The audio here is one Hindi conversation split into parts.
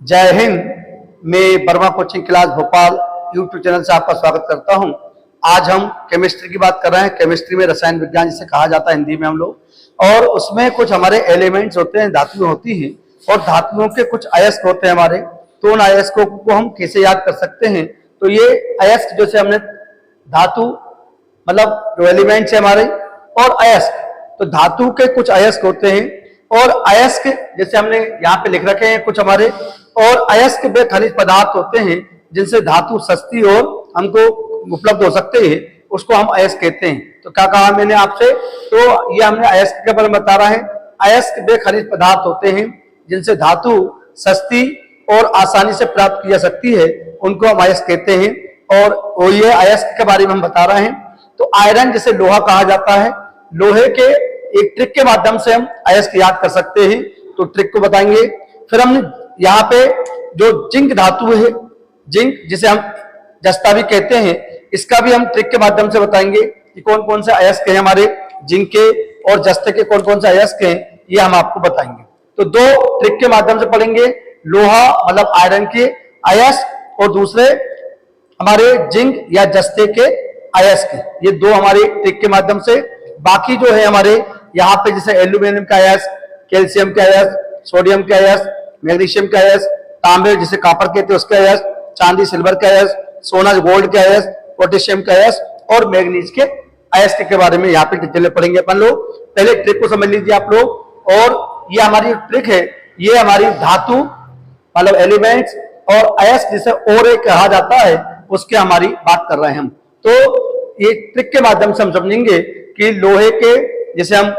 जय हिंद। मैं Verma coaching class Bhopal YouTube channel से आपका स्वागत करता हूं। आज हम केमिस्ट्री की बात कर रहे हैं। केमिस्ट्री में रसायन विज्ञान जिसे कहा जाता है हिंदी में हम लोग, और उसमें कुछ हमारे एलिमेंट्स होते हैं, धातुएं होती हैं, और धातुओं के कुछ अयस्क होते हैं हमारे। तो उन अयस्कों को हम कैसे याद कर सकते हैं? तो ये अयस्क जैसे हमने धातु मतलब जो एलिमेंट्स है हमारे, और अयस्क, तो धातु के कुछ अयस्क होते हैं, और अयस्क जैसे हमने यहाँ पे लिख रखे हैं कुछ हमारे, और अयस्क वे खनिज पदार्थ होते हैं जिनसे धातु सस्ती और हमको उपलब्ध हो सकते हैं, उसको हम अयस्क कहते हैं। तो क्या कहा मैंने आपसे? तो ये हमने अयस्क के बारे में बता रहा है। अयस्क वे खनिज पदार्थ होते हैं जिनसे धातु सस्ती और आसानी से प्राप्त की जा सकती है, उनको हम अयस्क कहते हैं। और ये अयस्क के बारे में हम बता रहे हैं। तो आयरन जिसे लोहा कहा जाता है, लोहे के एक ट्रिक के माध्यम से हम अयस्क याद कर सकते हैं। तो ट्रिक को बताएंगे। फिर हमने यहाँ पे जो जिंक धातु है, जिंक जिसे हम जस्ता भी कहते हैं, इसका भी हम ट्रिक के माध्यम से बताएंगे कि कौन कौन से अयस्क हैं हमारे जिंक के और जस्ते के, कौन कौन से अयस्क हैं, ये हम आपको बताएंगे। तो दो ट्रिक के माध्यम से पढ़ेंगे, लोहा मतलब आयरन के अयस्क और दूसरे हमारे जिंक या जस्ते के अयस्क। ये दो हमारे ट्रिक के माध्यम से। बाकी जो है हमारे यहाँ पे जैसे एल्यूमिनियम का अयस्क, कैल्शियम का अयस्क, सोडियम का अयस्क, मैग्नीशियम का अयस्क, तांबे जिसे कॉपर कहते हैं उसका अयस्क, चांदी सिल्वर का अयस्क, सोना गोल्ड का अयस्क, पोटेशियम का अयस्क और मैग्नीज के अयस्क के बारे में यहाँ पे डिटेल में पढ़ेंगे अपन लोग। पहले ट्रिक को समझ लीजिए आप लोग। और ये हमारी ट्रिक है, ये हमारी धातु मतलब एलिमेंट्स और अयस्क जिसे और कहा जाता है, उसके हमारी बात कर रहे हैं हम। तो ये ट्रिक के माध्यम से हम समझेंगे कि लोहे के जिसे हम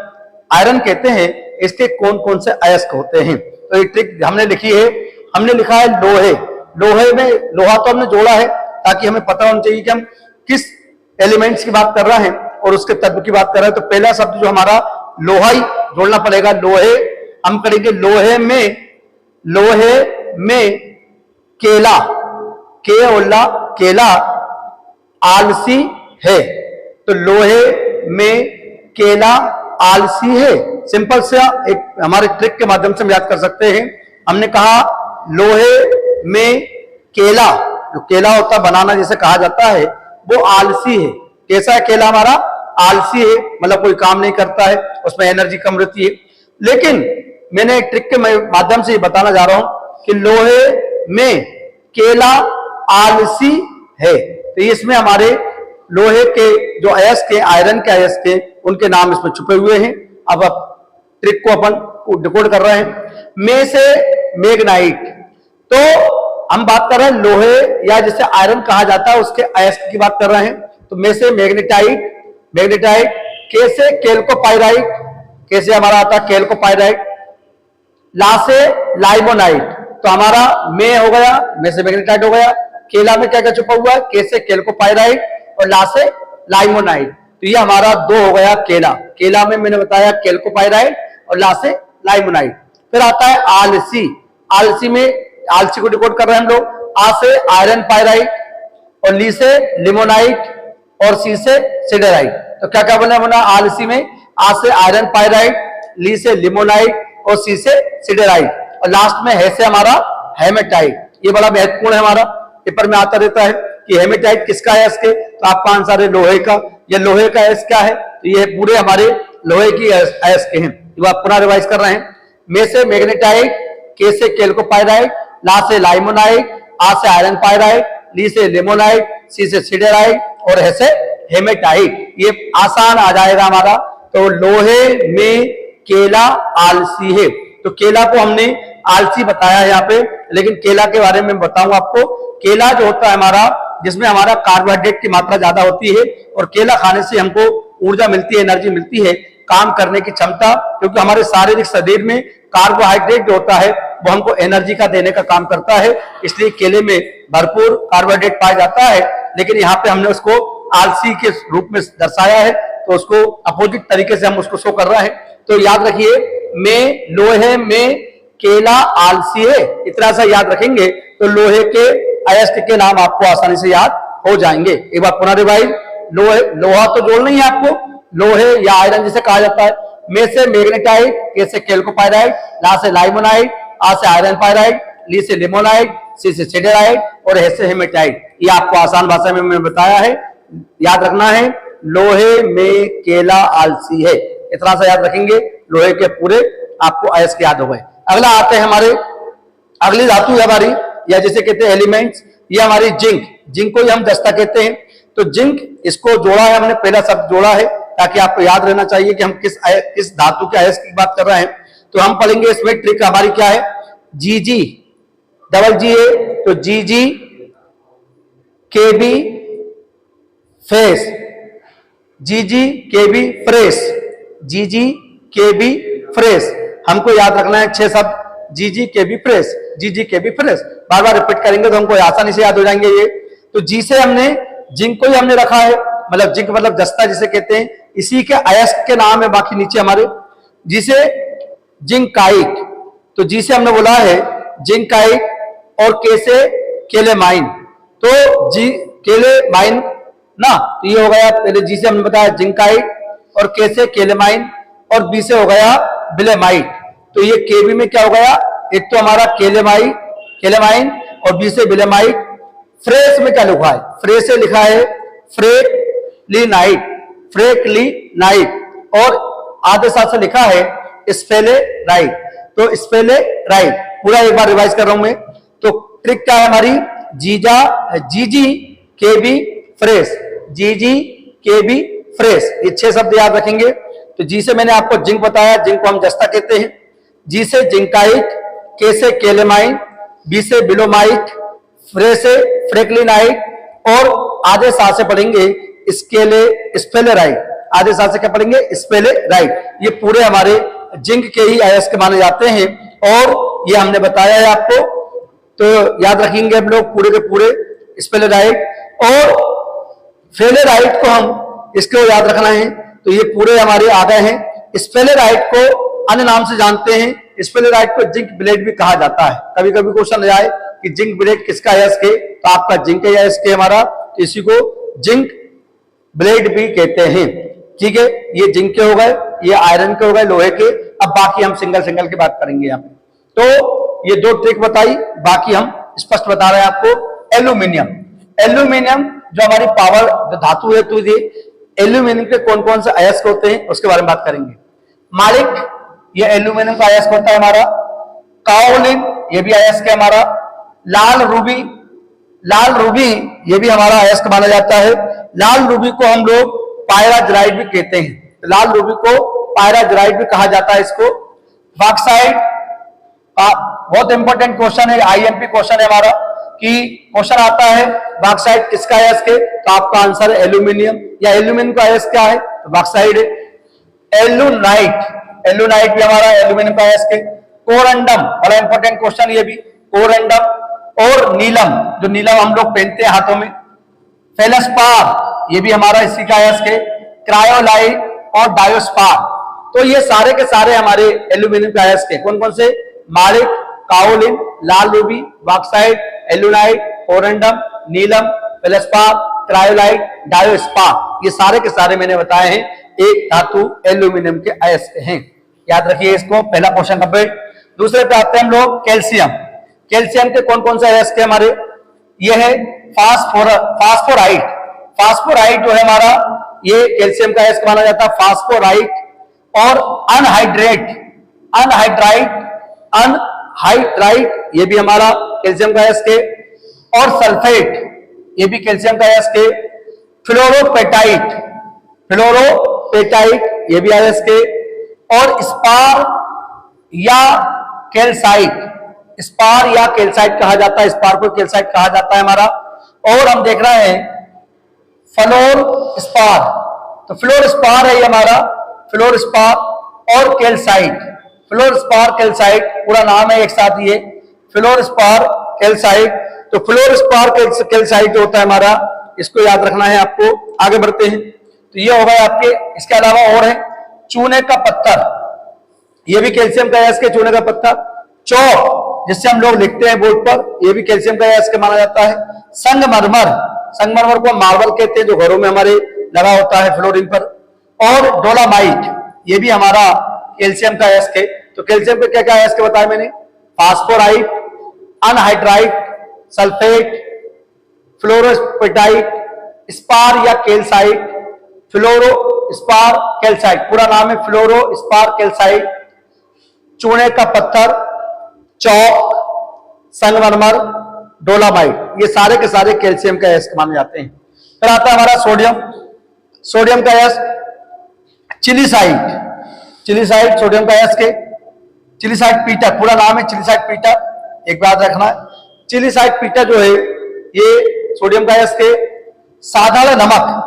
आयरन कहते हैं, इसके कौन कौन से अयस्क होते हैं। तो ये ट्रिक हमने लिखी है, हमने लिखा है लोहे। लोहे में लोहा तो हमने जोड़ा है ताकि हमें पता होना चाहिए कि हम किस एलिमेंट्स की बात कर रहे हैं और उसके तत्व की बात कर रहे हैं। तो पहला शब्द जो हमारा लोहा ही जोड़ना पड़ेगा। लोहे हम करेंगे लोहे में केला, केला आलसी है। तो लोहे में केला आलसी है, सिंपल सा एक हमारे ट्रिक के माध्यम से हम याद कर सकते हैं। हमने कहा लोहे में केला, जो केला होता है बनाना जिसे कहा जाता है, वो आलसी है। कैसा है केला हमारा? आलसी है, मतलब कोई काम नहीं करता है, उसमें एनर्जी कम रहती है। लेकिन मैंने एक ट्रिक के माध्यम से ये बताना जा रहा हूं कि लोहे में केला आलसी है। तो इसमें हमारे लोहे के जो अयस्क है, आयरन के अयस्क है, उनके नाम इसमें छुपे हुए हैं। अब ट्रिक को अपन डिकोड कर रहे हैं। में से मैग्नाइट, तो हम बात कर रहे हैं लोहे या जिसे आयरन कहा जाता है उसके अयस्क की बात कर रहे हैं। तो में से मैग्नेटाइट, कैसे कैल्कोपाइराइट, कैसे हमारा आता है कैल्कोपाइराइट। ला से लाइमोनाइट, तो हमारा में हो गया, में से मैग्नेटाइट हो गया। केला में क्या क्या छुपा हुआ है? कैसे कैल्कोपाइराइट और ला से लाइमोनाइट। तो ये हमारा दो हो गया केला। केला में मैंने बताया कैल्कोपाइराइट और ला से लाइमोनाइट। फिर आता है आलसी। आलसी में आलसी को डिकोड कर रहे हैं हम लोग। आ से आयरन पाइराइट और ली से लिमोनाइट और सी से सिडेराइट। तो क्या क्या बना आलसी में? आ से आयरन पाइराइट, ली से लिमोनाइट और सी से सिडेराइट, और लास्ट में है से हमारा हेमेटाइट। ये बड़ा महत्वपूर्ण है, हमारा पेपर में आता रहता है कि हेमेटाइट किसका है इसके। तो आपका आंसर है लोहे का। ये लोहे का अयस्क क्या है? तो ये पूरे हमारे लोहे की अयस्क हैं। जो आप पुनः रिवाइज कर रहे हैं। में से मैग्नेटाइट, के से कैल्कोपाइराइट, ला से लाइमोनाइट, आ से आयरन पाइराइट, ली से लिमोनाइट, सी से सिडेराइट और है से हेमेटाइट। ये आसान आ जाएगा हमारा। तो लोहे में केला आलसी है। तो केला को हमने आलसी बताया यहाँ पे, लेकिन केला के बारे में बताऊं आपको। केला जो होता है हमारा, जिसमें हमारा कार्बोहाइड्रेट की मात्रा ज्यादा होती है, और केला खाने से हमको ऊर्जा मिलती है, एनर्जी मिलती है, काम करने की क्षमता। क्योंकि हमारे शारीरिक शरीर में कार्बोहाइड्रेट जो होता है वो हमको एनर्जी का देने का काम करता है, इसलिए केले में भरपूर कार्बोहाइड्रेट पाया जाता है। लेकिन यहाँ पे हमने उसको आलसी के रूप में दर्शाया है, तो उसको अपोजिट तरीके से हम उसको शो कर रहे हैं। तो याद रखिए, में लोहे में केला आलसी है, इतना सा याद रखेंगे तो लोहे के अयस्क के नाम आपको आसानी से याद हो जाएंगे। एक बार पुनः रिवाइज। लोहा तो जोड़ना ही है आपको, लोहे या आयरन जिसे कहा जाता है। में से मैग्नेटाइट, के से कैल्कोपाइराइट, ला से लाइमोनाइट, आ से आयरन पाइराइट, ली से लिमोनाइट, सी से सिडेराइट और हे से हेमेटाइट। ये आपको आसान भाषा में मैंने बताया है, याद रखना है। लोहे में केला आलसी है, इतना सा याद रखेंगे, लोहे के पूरे आपको अयस्क याद हो गए। अगला आते हैं हमारे, अगली धातु है हमारी, या जिसे कहते हैं एलिमेंट्स, ये हमारी जिंक। जिंक को हम जस्ता कहते हैं। तो जिंक, इसको जोड़ा है हमने, पहला शब्द जोड़ा है ताकि आपको याद रहना चाहिए कि हम किस धातु के अयस्क की बात कर रहे हैं। तो हम पढ़ेंगे इसमें ट्रिक हमारी क्या है, जी जी डबल जी है, तो जी जी के बी फेस, जी जी के बी फ्रेश, जी जी के बी फ्रेश। हमको याद रखना है 6 शब्द, जी जी के बी फ्रेश, जी जी के बी फ्रेश, बार बार रिपीट करेंगे तो हमको आसानी से याद हो जाएंगे ये। तो जी से हमने जिंक को ही हमने रखा है, मतलब जिंक मतलब जस्ता जिसे कहते हैं, इसी के अयस्क के नाम है बाकी नीचे हमारे। जिसे जिंकाइट, तो जी से हमने बोला है जिंकाइट, और के से केलेमाइन, तो जी केलेमाइन ना, तो ये हो गया, पहले जी से हमने बताया जिंकाइट, और के से केलेमाइन, और बी से हो गया बिलेमाइट। तो ये केबी में क्या हो गया, एक तो हमारा केलेमाइन और बी से बिलेमाइट। फ्रेश में क्या लिखा है, फ्रेश से लिखा है फ्रेक्लिनाइट, फ्रेक्लिनाइट, और आधे साथ से लिखा है स्पेलेराइट, तो स्पेलेराइट। पूरा एक बार रिवाइज कर रहा हूं मैं। तो ट्रिक क्या है हमारी, जीजी के बी फ्रेश, जीजी के बी फ्रेश, ये 6 शब्द याद रखेंगे। तो जी से मैंने आपको जिंक बताया, जिंक को हम जस्ता कहते हैं। जी से जिंकाइट, के से केलेमाइन, बी से बिलोमाइट, फ्रे से फ्रेक्लिनाइट, और आधे साथ से पढ़ेंगे स्पेलेराइट, आधे साथ से क्या पढ़ेंगे, स्पेलेराइट। ये पूरे हमारे जिंक के ही अयस्क माने जाते हैं, और ये हमने बताया है आपको, तो याद रखेंगे हम लोग पूरे के पूरे स्पेलेराइट। और फेलेराइट को हम इसको याद रखना है, तो ये पूरे हमारे आ गए हैं। स्पेलेराइट को अन्य नाम से जानते हैं, स्पेलेराइट को जिंक ब्लेड भी कहा जाता है। कभी कभी क्वेश्चन आए कि जिंक ब्लेड किसका अयस्क है, तो आपका जिंक का अयस्क है हमारा, तो इसी को जिंक ब्लेड भी कहते हैं। ठीक है, ये जिंक के हो गए, ये आयरन के हो गए, लोहे के। अब बाकी हम सिंगल सिंगल की बात करेंगे यहाँ पे। तो ये 2 ट्रिक बताई, बाकी हम स्पष्ट बता रहे हैं आपको। एल्यूमिनियम, एल्यूमिनियम जो हमारी पावर धातु है, तो ये एल्यूमिनियम के कौन कौन से अयस्क होते हैं उसके बारे में बात करेंगे। मालिक, ये एल्यूमिनियम का अयस्क होता है हमारा। काओलिन, ये भी अयस्क है हमारा। लाल रूबी, लाल रूबी ये भी हमारा अयस्क माना जाता है। लाल रूबी को हम लोग पायराजराइड भी कहते हैं, लाल रूबी को पायराजराइड भी कहा जाता है इसको। बॉक्साइट, बहुत इंपॉर्टेंट क्वेश्चन है, आईएमपी क्वेश्चन है हमारा, कि क्वेश्चन आता है बॉक्साइट किसका अयस्क है, तो आपका आंसर है एल्यूमिनियम, या एल्यूमिनियम का अयस्क क्या है, तो बॉक्साइट है। एल्यूनाइट, एल्यूनाइट भी हमारा एल्यूमिनियम का अयस्क है। कोरंडम, बड़ा इंपॉर्टेंट क्वेश्चन ये भी, कोरंडम। और नीलम, जो नीलम हम लोग पहनते हैं हाथों में। फेलस्पार, ये भी हमारा इसी का अयस्क है। क्रायोलाइट और डायोस्पार, तो ये सारे के सारे हमारे एल्यूमिनियम का अयस्क है। कौन कौन से, मालिक, काओलिन, लाल रूबी, बॉक्साइट, एल्यूनाइट, कोरंडम, नीलम, फेलस्पार, क्रायोलाइट, डायोस्पार, ये सारे के सारे मैंने बताए हैं एक धातु एल्यूमिनियम के अयस्क हैं। याद रखिए इसको, पहला क्वेश्चन कंप्लीट। दूसरे पे आते हैं हम लोग कैल्शियम। कैल्शियम के कौन कौन से अयस्क है हमारे, ये है फास्फोराइट, फास्फोराइट जो है हमारा, ये कैल्शियम का अयस्क माना जाता है, फास्फोराइट। और अनहाइड्राइट, अनहाइड्राइट ये भी हमारा कैल्शियम का अयस्क है। और सल्फेट, ये भी कैल्शियम का अयस्क है। फ्लोरोपेटाइट, फ्लोरोपेटाइट ये भी अयस्क है। और स्पार या कैल्साइट, स्पार या कैल्साइट कहा जाता है, स्पार को कैल्साइट कहा जाता है हमारा। और हम देख रहे हैं फ्लोर स्पार, तो फ्लोर स्पार है ये हमारा, फ्लोर स्पार और कैल्साइट, फ्लोर स्पार कैल्साइट पूरा नाम है एक साथ, ये फ्लोर स्पार कैल्साइट। तो फ्लोर स्पार कैल्साइट जो होता है हमारा, इसको याद रखना है आपको। आगे बढ़ते हैं, तो ये हो गए आपके। इसके अलावा और है चूने का पत्थर, ये भी कैल्शियम का अयस्क है, चूने का पत्थर। चौक जिससे हम लोग लिखते हैं बोर्ड पर, ये भी कैल्शियम का अयस्क माना जाता है। संगमरमर, संगमरमर को मार्बल कहते हैं, जो घरों में हमारे लगा होता है फ्लोरिंग पर। और डोलामाइट, ये भी हमारा कैल्शियम का अयस्क है। तो कैल्शियम के क्या क्या अयस्क बताया मैंने, फास्फोराइट, अनहाइड्राइड, सल्फेट, फ्लोरोस्पेटाइट, स्पार या कैल्साइट, फ्लोरोस्पार कैल्साइट, पूरा नाम है फ्लोरोस्पार कैल्साइट, चूने का पत्थर, चौक, संगमरमर, डोलामाइट, ये सारे के सारे कैल्शियम का अयस्क माने जाते हैं। फिर आता है हमारा सोडियम, सोडियम का अयस्क चिलीसाइड, चिलीसाइड सोडियम का अयस्क है। चिलीसाइड पीटा, पूरा नाम है चिलीसाइड पीटा, एक बात रखना है, चिलीसाइड पीटा जो है ये सोडियम का अयस्क है। साधारण नमक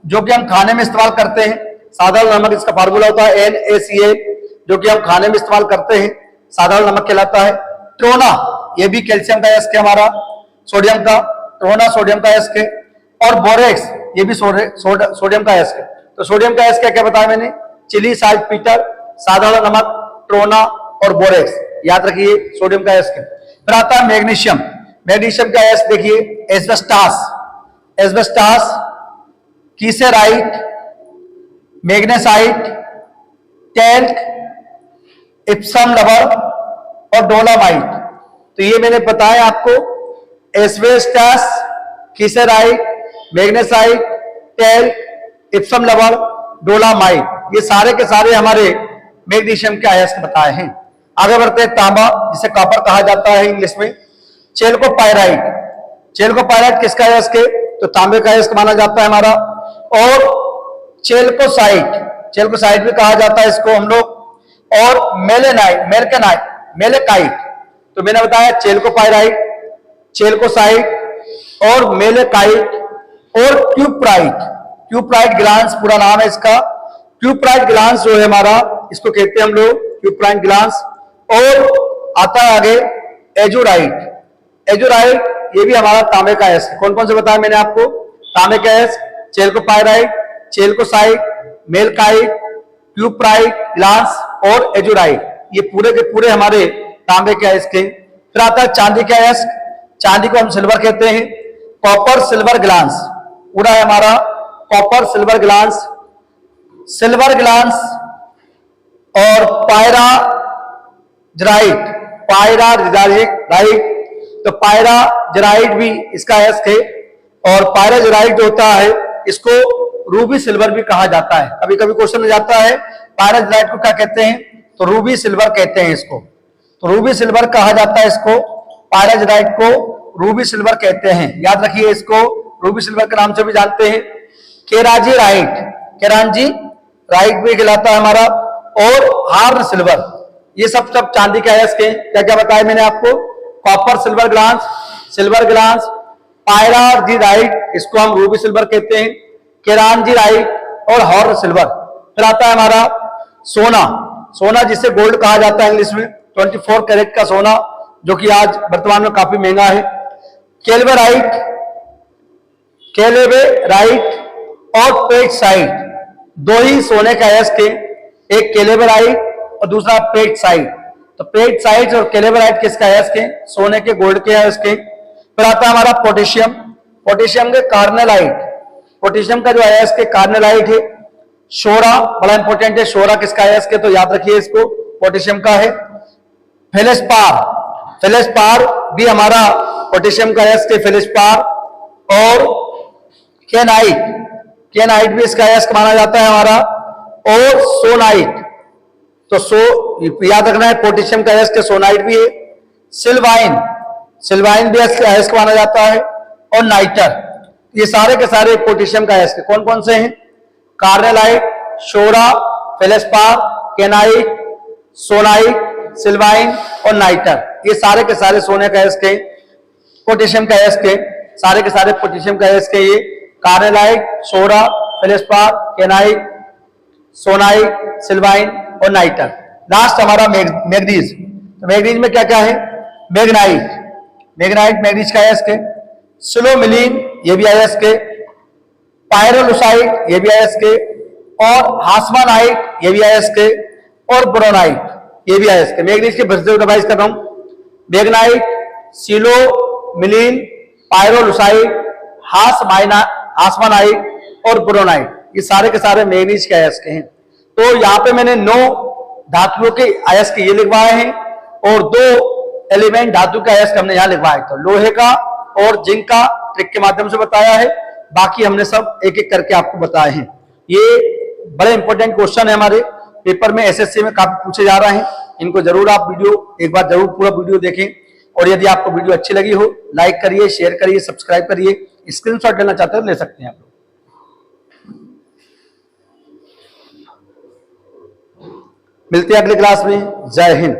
जो कि हम खाने में इस्तेमाल करते हैं, साधारण नमक, इसका फार्मूला होता है NaCl, जो कि हम खाने में इस्तेमाल करते हैं, साधारण नमक कहलाता है। ट्रोना, ये भी कैल्शियम का अयस्क है हमारा, सोडियम का, ट्रोना सोडियम का अयस्क है। और बोरेक्स, ये भी सोडियम का अयस्क है। तो सोडियम का अयस्क क्या बताया मैंने, चिली साल्टपीटर, साधारण नमक, ट्रोना और बोरेक्स, याद रखिए सोडियम का अयस्क है। फिर आता है मैग्नीशियम, मैग्नीशियम का अयस्क देखिए asbestos, asbestos, kieserite, magnesite, talc, epsom रबर और डोलामाइट। तो ये मैंने बताया आपको, asbestos, kieserite, magnesite, talc, epsom रबर, डोलामाइट, ये सारे के सारे हमारे मैग्नीशियम के अयस्क बताए हैं। आगे बढ़ते हैं, तांबा जिसे कॉपर कहा जाता है इंग्लिश में, चेल्कोपायराइट, चेल्कोपायराइट किसका अयस्क है, तो तांबे का अयस्क माना जाता है हमारा। और चेल्कोसाइट, चेल्कोसाइट भी कहा जाता है इसको हम लोग। और मेलेनाइट, मेलकेनाइट, मेलेकाइट, तो मैंने बताया चेल्कोपायराइट, चेल्कोसाइट और मेलेकाइट और क्यूप्राइट, क्यूप्राइट ग्लांस पूरा नाम है इसका, क्यूप्राइट ग्लांस जो है हमारा, इसको कहते हैं हम लोग क्यूप्राइट ग्लांस। और आता है आगे एजोराइट, एजोराइट ये भी हमारा तांबे का अयस्क। कौन कौन से बताया मैंने आपको, तांबे का अयस्क चेल्कोपायराइट, चेल्कोसाइट, मेलकाइट, क्यूप्राइट ग्लांस और एजोराइट, ये पूरे के पूरे हमारे तांबे के अयस्क हैं। फिर आता है चांदी का अयस्क, चांदी को हम सिल्वर कहते हैं, कॉपर सिल्वर ग्लांस, पूरा है हमारा copper silver glance, silver glance और पायराजराइट, पायराजराइट, तो पायराजराइट भी इसका अयस्क है। और पायराजराइट होता है इसको रूबी सिल्वर भी कहा जाता है, कभी कभी क्वेश्चन में जाता है पायराजराइट को क्या कहते हैं, तो रूबी सिल्वर कहते हैं इसको, तो रूबी सिल्वर कहा जाता है इसको, पायराजराइट को रूबी सिल्वर कहते हैं, याद रखिए इसको रूबी सिल्वर के नाम से भी जानते हैं। केराजीराइट, केरांजीराइट भी कहलाता है हमारा। और हार्न सिल्वर, ये सब चांदी के अयस्क हैं। क्या क्या बताया मैंने आपको, copper silver glance, silver glance, pyrargyrite इसको हम रूबी सिल्वर कहते हैं, केरांजीराइट और हॉर्न सिल्वर। फिर आता है हमारा सोना, सोना जिसे गोल्ड कहा जाता है इंग्लिश में, 24 कैरेट का सोना, जो कि आज वर्तमान में काफी महंगा है। केल्वेराइट, केलेवेराइट और पेटसाइट, दो ही सोने का अयस्क है, एक केलेवेराइट और दूसरा पेटसाइट। तो पेटसाइट और केलेवेराइट किसका अयस्क है, सोने के गोल्ड के अयस्क है। फिर आता है हमारा पोटेशियम, पोटेशियम के कार्नेलाइट, पोटेशियम का जो अयस्क है कार्नेलाइट है। शोरा बड़ा इंपॉर्टेंट है, शोरा किसका अयस्क है, तो याद रखिए इसको, पोटेशियम का है। फेलेस्पार, फेलेस्पार भी हमारा पोटेशियम का अयस्क है, फेलेस्पार। और केनाइट, केनाइट भी इसका अयस्क माना जाता है हमारा। और सोनाइट, तो याद रखना है पोटेशियम का अयस्क सोनाइट भी है। सिल्वाइन, सिल्वाइन भी अयस्क माना जाता है। और नाइटर, ये सारे के सारे पोटेशियम का अयस्क कौन कौन से हैं, कार्नेलाइट, शोरा, फेलेस्पार, केनाइट, सोनाइट, सिल्वाइन और नाइटर, ये सारे के सारे सोने का अयस्क है, पोटेशियम का अयस्क है, सारे के सारे पोटेशियम का अयस्क है। ये कार्नेलाइट, शोरा, फेलेस्पार, केनाइट, सोनाइट, सिल्वाइन और नाइटर। लास्ट हमारा मैग्नीज, तो मैग्नीज में क्या क्या है, मैग्नाइट, मैग्नाइट मैग्नीज का अयस्क है। सिलोमिलीन, ये भी अयस्क है। पायरोलुसाइट, ये भी अयस्क है। और हास्मानाइट, ये भी अयस्क है। और बोरोनाइट, ये भी अयस्क है। मैग्नीज के फिर से रिवाइज कर रहा हूं, मैग्नाइट, सिलोमिलीन, पायरोलुसाइट, हास्मानाइट और बोरोनाइट, ये सारे के सारे मैग्नीज के अयस्क हैं। तो यहाँ पे मैंने 9 धातुओं के अयस्क ये लिखवाए हैं और 2 एलिमेंट धातु का एस हमने यहां लिखवाया, तो लोहे का और जिंक का ट्रिक के माध्यम से बताया है, बाकी हमने सब एक एक करके आपको बताए हैं। ये बड़े इंपॉर्टेंट क्वेश्चन है, हमारे पेपर में एसएससी में काफी पूछे जा रहे हैं, इनको जरूर आप वीडियो एक बार जरूर पूरा वीडियो देखें। और यदि आपको वीडियो अच्छी लगी हो, लाइक करिए, शेयर करिए, सब्सक्राइब करिए, स्क्रीनशॉट लेना चाहते हो ले सकते हैं आप लोग। मिलते हैं अगली क्लास में। जय हिंद।